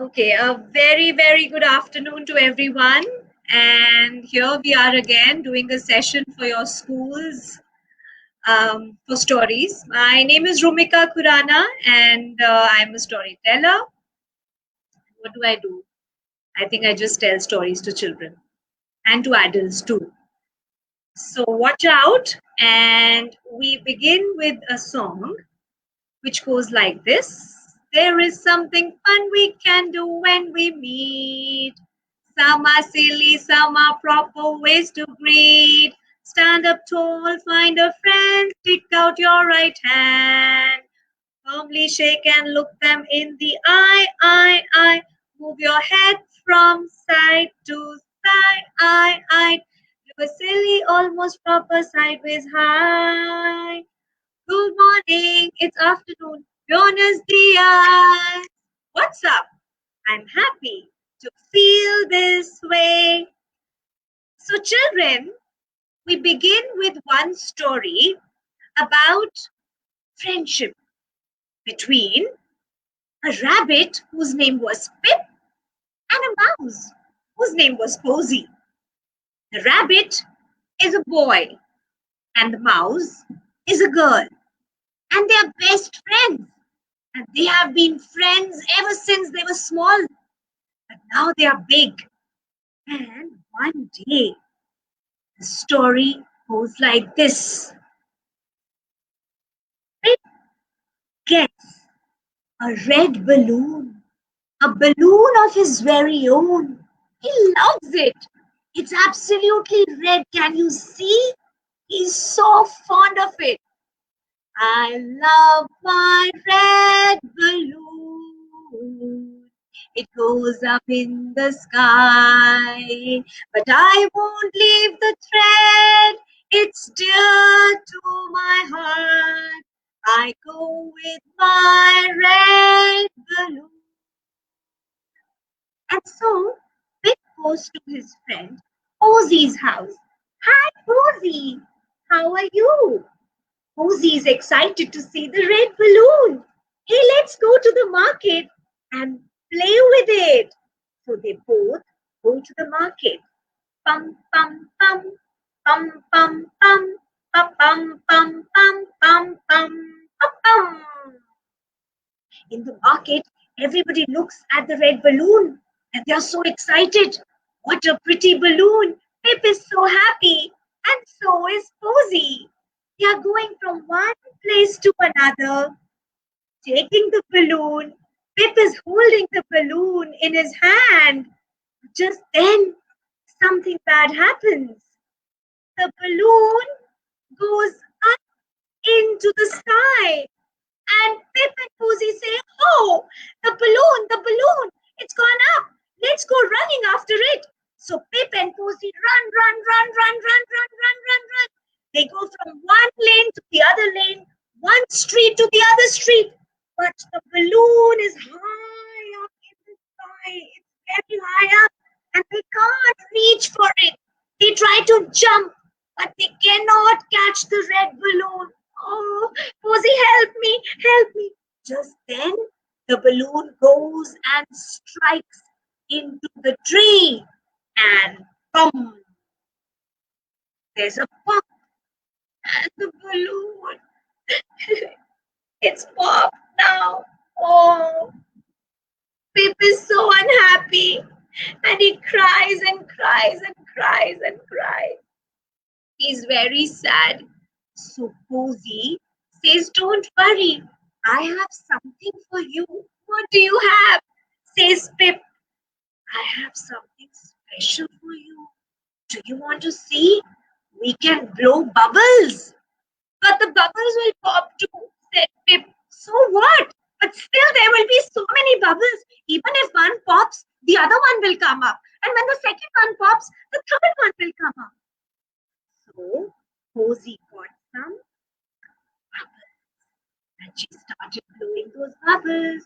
Okay, a very, very good afternoon to everyone. And here we are again doing a session for your schools for stories. My name is Rumika Kurana and I'm a storyteller. What do I do? I think I just tell stories to children and to adults too. So watch out. And we begin with a song which goes like this. There is something fun we can do when we meet. Some are silly, some are proper ways to greet. Stand up tall, find a friend, stick out your right hand. Firmly shake and look them in the eye. Move your head from side to side. Do a silly, almost proper sideways high. Good morning, it's afternoon. Buenos dias. What's up? I'm happy to feel this way. So, children, we begin with one story about friendship between a rabbit whose name was Pip and a mouse whose name was Posy. The rabbit is a boy and the mouse is a girl, and they are best friends. And they have been friends ever since they were small, but now they are big. And one day, the story goes like this. Pip gets a red balloon, a balloon of his very own. He loves it. It's absolutely red. Can you see? He's so fond of it. I love my red balloon. It goes up in the sky, but I won't leave the thread. It's dear to my heart. I go with my red balloon. And so Vic goes to his friend Posey's house. Hi, Posey. How are you? Posey is excited to see the red balloon. Hey, let's go to the market and play with it. So they both go to the market. Pum, pum, pum, pum, pum, pum, pum, pum, pum, pum, pum, pum, pum. In the market, everybody looks at the red balloon and they are so excited. What a pretty balloon! Pip is so happy, and so is Posy. They are going from one place to another, taking the balloon. Pip is holding the balloon in his hand. Just then, something bad happens. The balloon goes up into the sky. And Pip and Posy say, "Oh, the balloon, it's gone up. Let's go running after it." So Pip and Posy run. They go from one lane to the other lane, one street to the other street. But the balloon is high up in the sky. It's very high up, and they can't reach for it. They try to jump, but they cannot catch the red balloon. Oh, Posy, help me. Just then, the balloon goes and strikes into the tree, and boom, there's a pop, and the balloon, it's popped now. Oh, Pip is so unhappy, and he cries and cries and cries and cries. He's very sad. So Posy says, "Don't worry, I have something for you." "What do you have?" says Pip. "I have something special for you. Do you want to see? We can blow bubbles." "But the bubbles will pop too," said Pip. "So what? But still there will be so many bubbles. Even if one pops, the other one will come up. And when the second one pops, the third one will come up." So Posy got some bubbles and she started blowing those bubbles.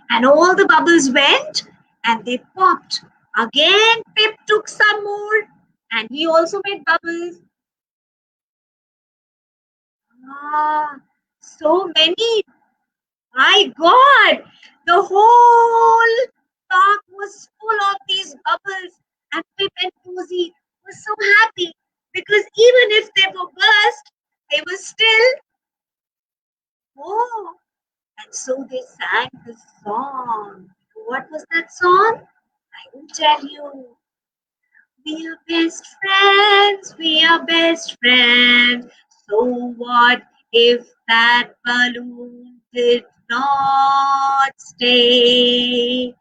And all the bubbles went and they popped. Again, Pip took some more and he also made bubbles. Ah, so many. My God, the whole park was full of these bubbles, and Pip and Posy were so happy because even if they were burst, they were still oh. And so they sang the song. What was that song? I will tell you. We are best friends, we are best friends. So what if that balloon did not stay?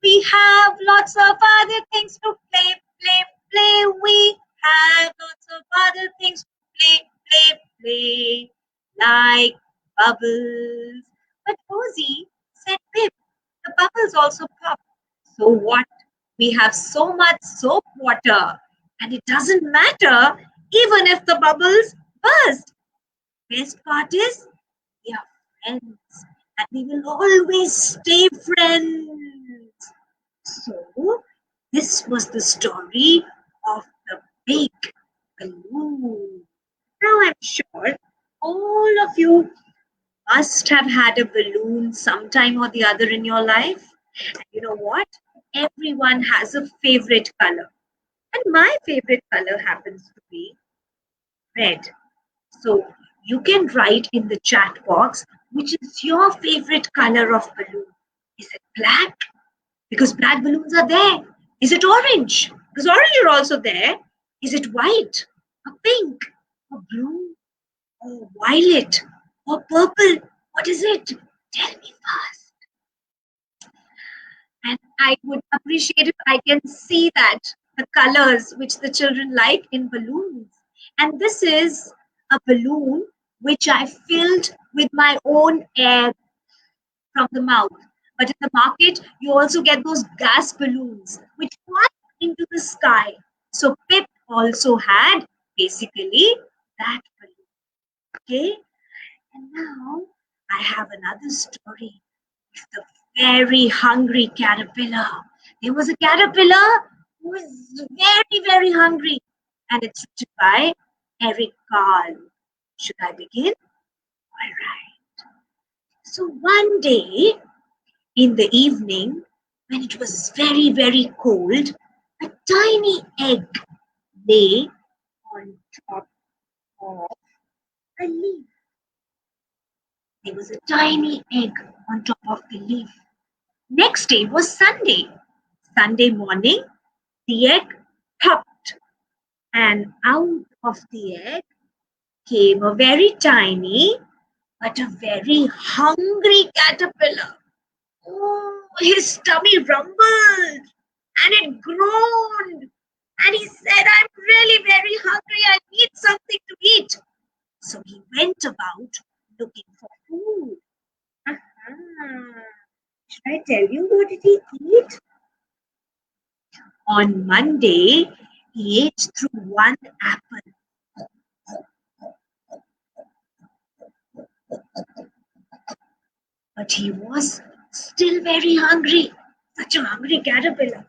We have lots of other things to play, play, play. We have lots of other things to play, play, play. Like bubbles. But Rosie said, Pip, the bubbles also pop. So what? We have so much soap water, and it doesn't matter even if the bubbles burst. Best part is we are friends, and we will always stay friends. So this was the story of the big balloon. Now I'm sure all of you must have had a balloon sometime or the other in your life. And you know what? Everyone has a favorite color. And my favorite color happens to be red. So you can write in the chat box which is your favorite color of balloon. Is it black? Because black balloons are there. Is it orange? Because orange are also there. Is it white? Or pink? Or blue? Or violet? Or purple? What is it? Tell me fast. And I would appreciate if I can see that the colors which the children like in balloons. And this is a balloon which I filled with my own air from the mouth. But in the market, you also get those gas balloons which fly into the sky. So Pip also had basically that balloon. Okay, and now I have another story of the very hungry caterpillar. There was a caterpillar who was very, very hungry, and it's written by Eric Carle. Should I begin? All right. So one day in the evening, when it was very, very cold, a tiny egg lay on top of a leaf. There was a tiny egg on top of the leaf. Next day was Sunday. Sunday morning, the egg popped, and out of the egg came a very tiny but a very hungry caterpillar. Oh, his tummy rumbled and it groaned. And he said, I'm really very hungry. I need something to eat. So he went about looking for food. Uh-huh. Should I tell you what did he eat? On Monday, he ate through one apple. But he was still very hungry. Such a hungry caterpillar.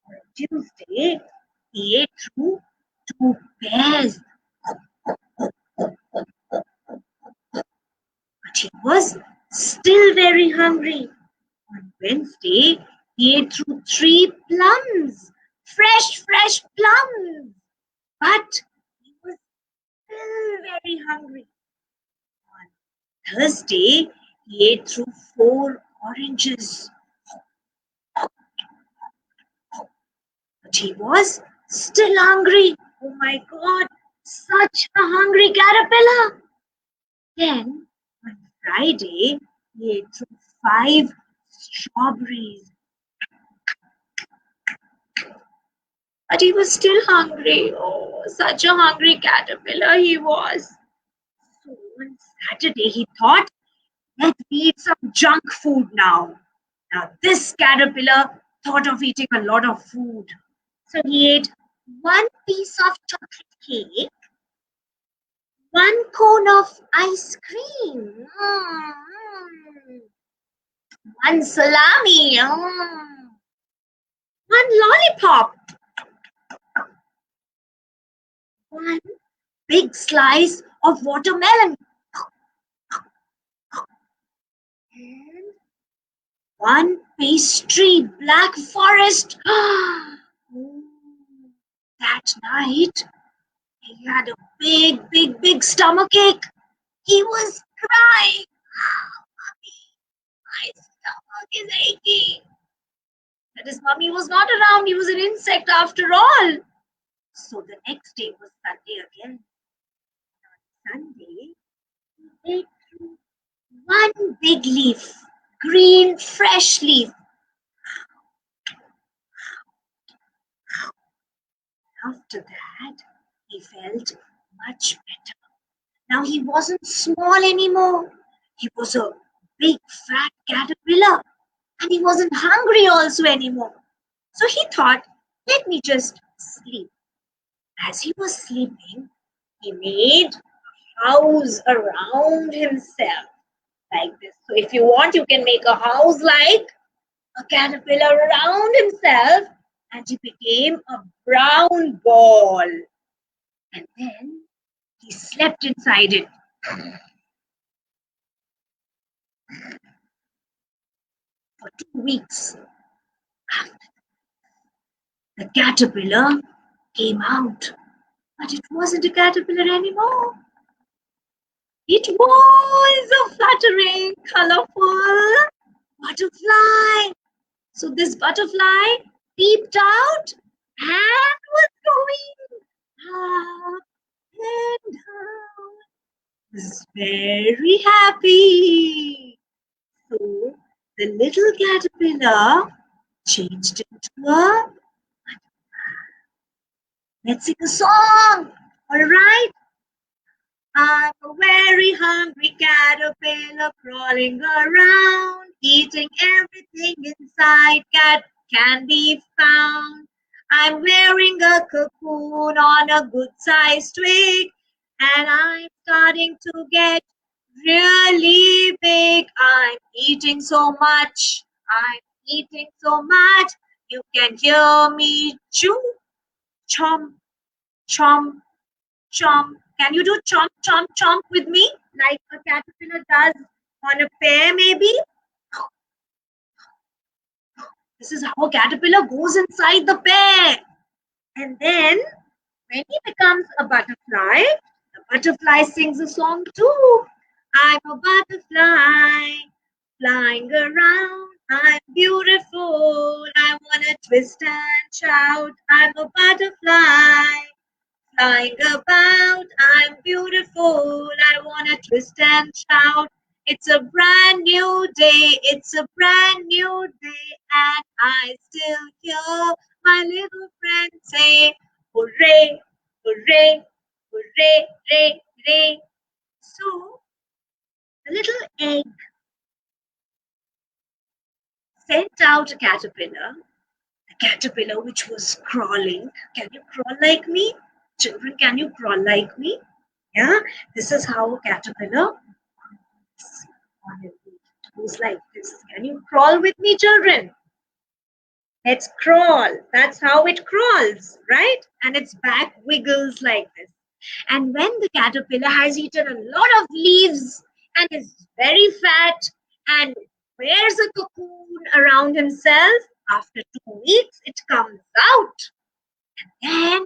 On Tuesday, he ate through two pears. But he was still very hungry. On Wednesday, he ate through three plums. Fresh plums. But he was still very hungry. On Thursday, he ate through four oranges. But he was still hungry. Oh my God, such a hungry caterpillar. Then on Friday, he ate through five strawberries. But he was still hungry. Oh, such a hungry caterpillar he was. So on Saturday, he thought, let's eat some junk food now. Now, this caterpillar thought of eating a lot of food. So he ate one piece of chocolate cake, one cone of ice cream, one salami, one lollipop, one big slice of watermelon, and one pastry black forest. Oh, that night, he had a big stomachache. He was crying. My stomach is aching. But his mummy was not around. He was an insect after all. So the next day was Sunday again. On Sunday, he ate through one big leaf, green, fresh leaf. After that, he felt much better. Now he wasn't small anymore. He was a big fat caterpillar. And he wasn't hungry also anymore. So he thought, let me just sleep. As he was sleeping, he made a house around himself like this. So if you want, you can make a house like a caterpillar around himself, and he became a brown ball. And then he slept inside it. For 2 weeks. After the caterpillar came out, but it wasn't a caterpillar anymore. It was a fluttering, colorful butterfly. So this butterfly peeped out and was going up and down. Was very happy. So the little caterpillar changed into a. Let's sing a song. All right. I'm a very hungry caterpillar crawling around, eating everything inside that can be found. I'm wearing a cocoon on a good-sized twig, and I'm starting to get really big. I'm eating so much. I'm eating so much. You can hear me chew, chomp, chomp, chomp. Can you do chomp, chomp, chomp with me? Like a caterpillar does on a pear, maybe? This is how a caterpillar goes inside the pear. And then, when he becomes a butterfly, the butterfly sings a song too. I'm a butterfly, flying around. I'm beautiful. I want to twist and shout. I'm a butterfly, flying about, I'm beautiful, I wanna twist and shout. It's a brand new day, it's a brand new day, and I still hear my little friend say, hooray, hooray, hooray, hooray, hooray. So, the little egg sent out a caterpillar which was crawling. Can you crawl like me? Children, can you crawl like me? Yeah, this is how a caterpillar goes like this. Can you crawl with me, children? Let's crawl. That's how it crawls, right? And its back wiggles like this. And when the caterpillar has eaten a lot of leaves and is very fat and wears a cocoon around himself, after 2 weeks, it comes out. And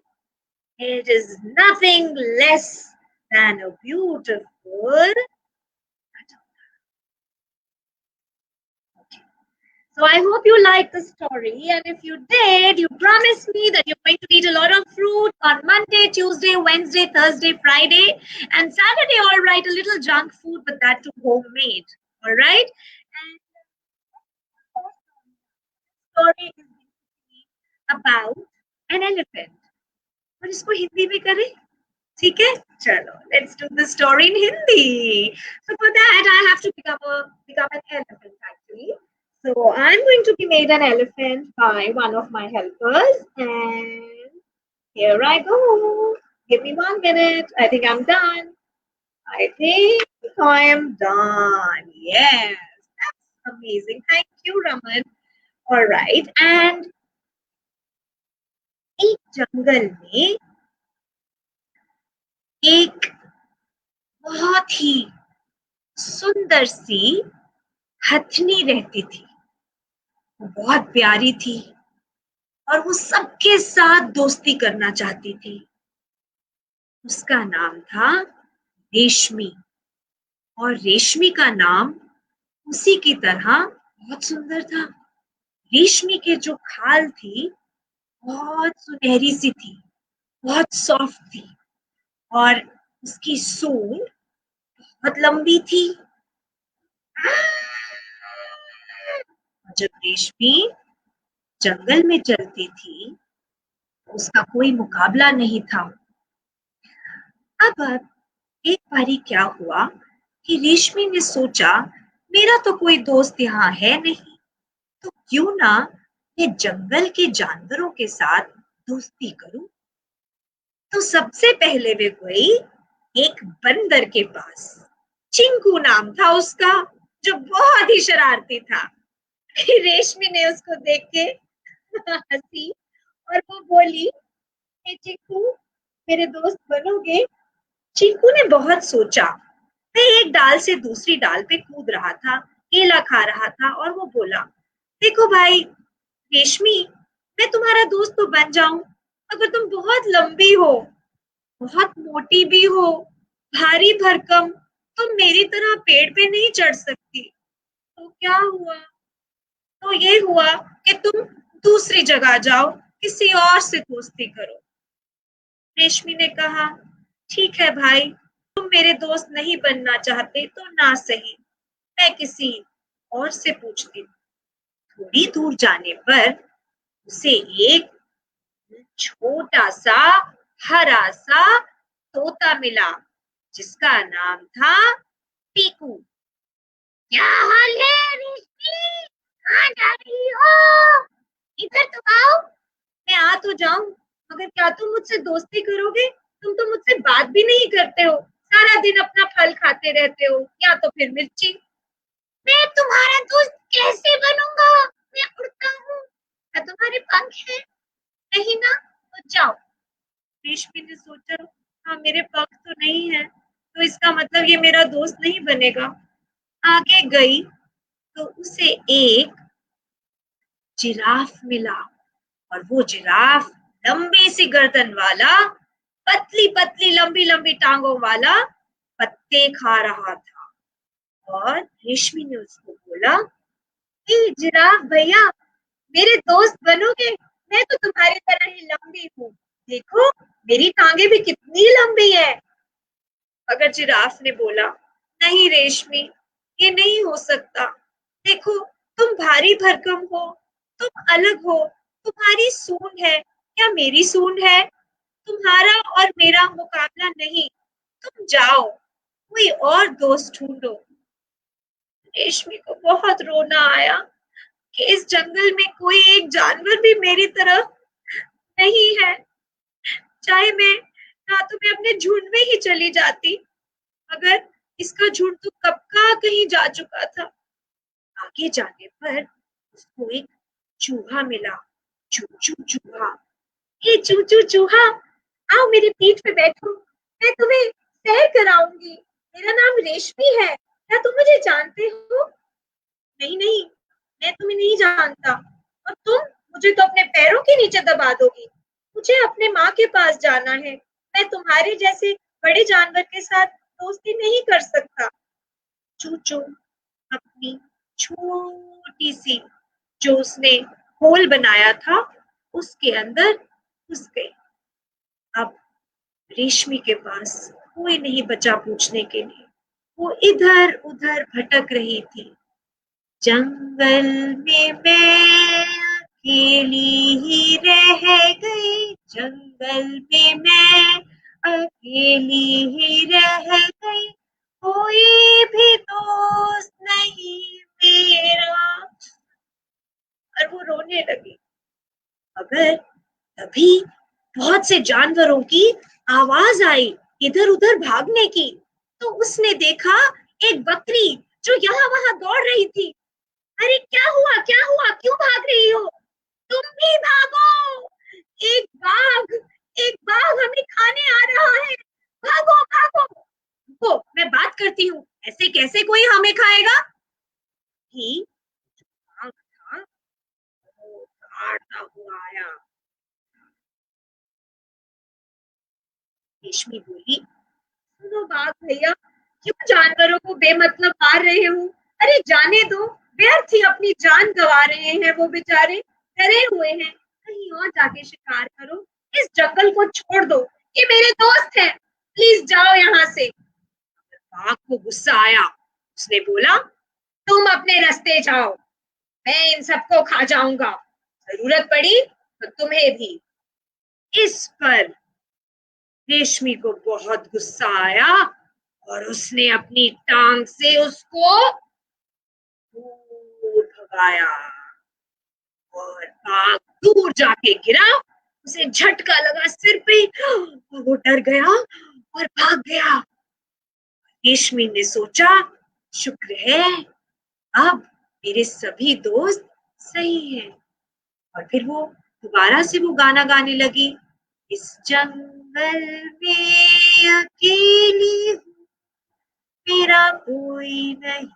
it is nothing less than a beautiful. So I hope you liked the story, and if you did, you promise me that you're going to eat a lot of fruit on Monday, Tuesday, Wednesday, Thursday, Friday, and Saturday, all right, a little junk food, but that too homemade, all right? And the story is about an elephant. और इसको हिंदी में करें? ठीक है? चलो, let's do the story in Hindi. So for that, I have to become an elephant actually. So I'm going to be made an elephant by one of my helpers, and here I go. Give me 1 minute. I think I'm done. I think I am done. Yes, that's amazing. Thank you, Raman. All right, and एक जंगल में एक बहुत ही सुंदर सी हथनी रहती थी, वो बहुत प्यारी थी और वो सबके साथ दोस्ती करना चाहती थी। उसका नाम था रेशमी और रेशमी का नाम उसी की तरह बहुत सुंदर था। रेशमी के जो खाल थी बहुत सुनहरी सी थी, बहुत सॉफ्ट थी और उसकी सूंड बहुत लंबी थी। जब रेशमी जंगल में चलती थी, उसका कोई मुकाबला नहीं था। अब एक बारी क्या हुआ कि रेशमी ने सोचा, मेरा तो कोई दोस्त यहाँ है नहीं, तो क्यों ना मैं जंगल के जानवरों के साथ दोस्ती करूं। तो सबसे पहले वे गई एक बंदर के पास। चिंकू नाम था उसका, जो बहुत ही शरारती था। रेशमी ने उसको देख के हंसी और वो बोली, "ए चिंकू, मेरे दोस्त बनोगे?" चिंकू ने बहुत सोचा। वह एक डाल से दूसरी डाल पे कूद रहा था, केला खा रहा था और वो बोला, देखो भाई रेशमी, मैं तुम्हारा दोस्त तो बन जाऊं अगर तुम बहुत लंबी हो, बहुत मोटी भी हो, भारी भरकम, तुम मेरी तरह पेड़ पे नहीं चढ़ सकती। तो क्या हुआ? तो ये हुआ कि तुम दूसरी जगह जाओ, किसी और से दोस्ती करो। रेशमी ने कहा, ठीक है भाई, तुम मेरे दोस्त नहीं बनना चाहते तो ना सही, मैं किसी और से पूछती हूँ। थोड़ी दूर जाने पर उसे एक छोटा सा हरा सा तोता मिला, जिसका नाम था पीकू। क्या हाल है रिश्ती? कहाँ जा रही हो? इधर तो आओ। मैं आ तो जाऊं, मगर क्या तुम मुझसे दोस्ती करोगे? तुम तो मुझसे बात भी नहीं करते हो, सारा दिन अपना फल खाते रहते हो या तो फिर मिर्ची। मैं तुम्हारा दोस्त कैसे बनूंगा? मैं उड़ता हूँ, क्या तुम्हारे पंख हैं? नहीं ना, तो जाओ। रेशमी ने सोचा, हाँ मेरे पंख तो नहीं है, तो इसका मतलब ये मेरा दोस्त नहीं बनेगा। आगे गई तो उसे एक जिराफ मिला और वो जिराफ लंबी सी गर्दन वाला, पतली पतली लंबी लंबी टांगों वाला, पत्ते खा रहा था। और रेशमी ने उसको बोला, जिराफ भैया, मेरे दोस्त बनोगे? मैं तो तुम्हारी तरह ही लंबी हूँ, देखो मेरी टांगे भी कितनी लंबी है। मगर जिराफ ने बोला, नहीं रेशमी, ये नहीं हो सकता। देखो तुम भारी भरकम हो, तुम अलग हो, तुम्हारी सूंड है, क्या मेरी सूंड है? तुम्हारा और मेरा मुकाबला नहीं, तुम जाओ कोई और दोस्त ढूंढो। रेशमी को बहुत रोना आया कि इस जंगल में कोई एक जानवर भी मेरी तरह नहीं है। चाहे मैं ना तो मैं अपने झुंड में ही चली जाती, मगर इसका झुंड तो कब का कहीं जा चुका था। आगे जाने पर उसको एक चूहा मिला, चूचू चूहा। हे चूचू चूहा, आओ मेरी पीठ पे बैठो, मैं तुम्हें सैर कराऊंगी। मेरा नाम रेशमी है, क्या तुम मुझे जानते हो? नहीं नहीं, मैं तुम्हें नहीं जानता। और तुम मुझे तो अपने पैरों के नीचे दबा दोगी। मुझे अपने माँ के पास जाना है, मैं तुम्हारे जैसे बड़े जानवर के साथ दोस्ती नहीं कर सकता। चूचू अपनी छोटी सी, जो उसने होल बनाया था, उसके अंदर घुस गई। अब रेशमी के पास कोई नहीं बचा पूछने के लिए, वो इधर उधर भटक रही थी। जंगल में मैं अकेली ही रह गई, जंगल में मैं अकेली ही रह गई, कोई भी दोस्त नहीं मेरा। और वो रोने लगी। मगर तभी बहुत से जानवरों की आवाज आई इधर उधर भागने की। तो उसने देखा एक बकरी जो यहाँ वहां दौड़ रही थी। अरे क्या हुआ, क्या हुआ, क्यों भाग रही हो? तुम भी भागो, एक बाघ, एक बाघ हमें खाने आ रहा है, भागो भागो। वो मैं बात करती हूँ, ऐसे कैसे कोई हमें खाएगा? तभी बाघ था वो दौड़ता हुआ आया। रेशमी बोली, सुनो बाघ भैया, क्यों जानवरों को बेमतलब मार रहे हो? अरे जाने दो, व्यर्थ ही अपनी जान गंवा रहे हैं वो बेचारे, डरे हुए हैं। कहीं और जाके शिकार करो, इस जंगल को छोड़ दो, ये मेरे दोस्त हैं, प्लीज जाओ यहाँ से। बाघ को गुस्सा आया, उसने बोला, तुम अपने रास्ते जाओ, मैं इन सबको खा जाऊंगा, जरूरत पड़ी तो तुम्हें भी। इस पर रेशमी को बहुत गुस्सा आया और उसने अपनी टांग से उसको दूर भगाया और बाघ दूर जाके गिरा। उसे झटका लगा सिर पे और वो डर गया और भाग गया। रेशमी ने सोचा, शुक्र है अब मेरे सभी दोस्त सही हैं। और फिर वो दोबारा से वो गाना गाने लगी, इस जंगल में अकेली मेरा कोई नहीं,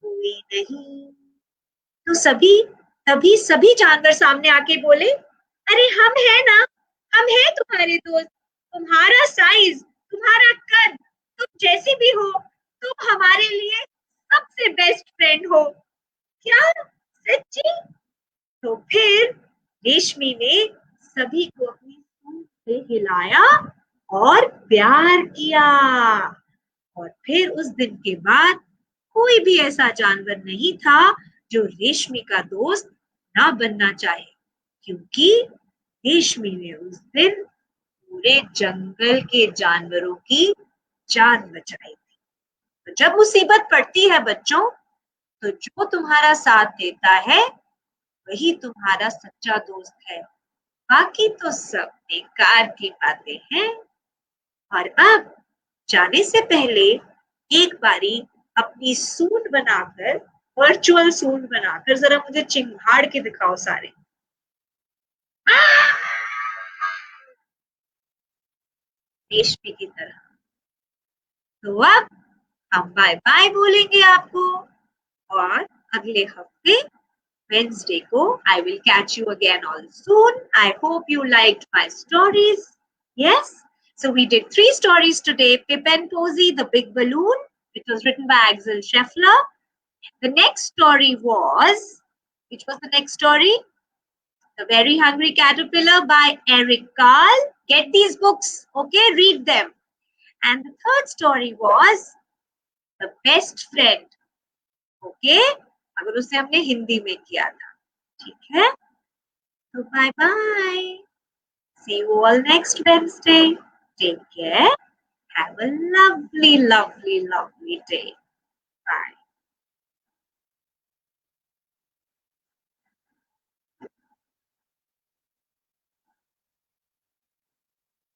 कोई नहीं। तो तभी सभी जानवर सामने आके बोले, अरे हम हैं ना, हम हैं तुम्हारे दोस्त, तुम्हारा साइज, तुम्हारा कद, तुम जैसी भी हो, तुम हमारे लिए सबसे बेस्ट फ्रेंड हो। क्या सच्ची? तो फिर रेशमी ने सभी को अपनी सूंड से हिलाया और प्यार किया। और फिर उस दिन के बाद कोई भी ऐसा जानवर नहीं था जो रेशमी का दोस्त ना बनना चाहे, क्योंकि रेशमी ने उस दिन पूरे जंगल के जानवरों की जान बचाई थी। तो जब मुसीबत पड़ती है बच्चों, तो जो तुम्हारा साथ देता है वही तुम्हारा सच्चा दोस्त है, बाकी तो सब बेकार की बातें हैं। और अब जाने से पहले एक बारी अपनी सूंड बनाकर, वर्चुअल सूंड बनाकर जरा मुझे चिंगाड़ के दिखाओ सारे। रेशमी की तरह। तो अब हम बाय बाय बोलेंगे आपको, और अगले हफ्ते Wednesday ko I will catch you again all soon. I hope you liked my stories. Yes? So we did 3 stories today. Pip and Posy, The Big Balloon, which was written by Axel Scheffler. The next story was, which was the next story? The Very Hungry Caterpillar by Eric Carle. Get these books, okay? Read them. And the third story was The Best Friend. Okay? अगर उसे हमने हिंदी में किया था, ठीक है? So bye bye. See you all next Wednesday. Take care. Have a lovely, lovely, lovely day. Bye.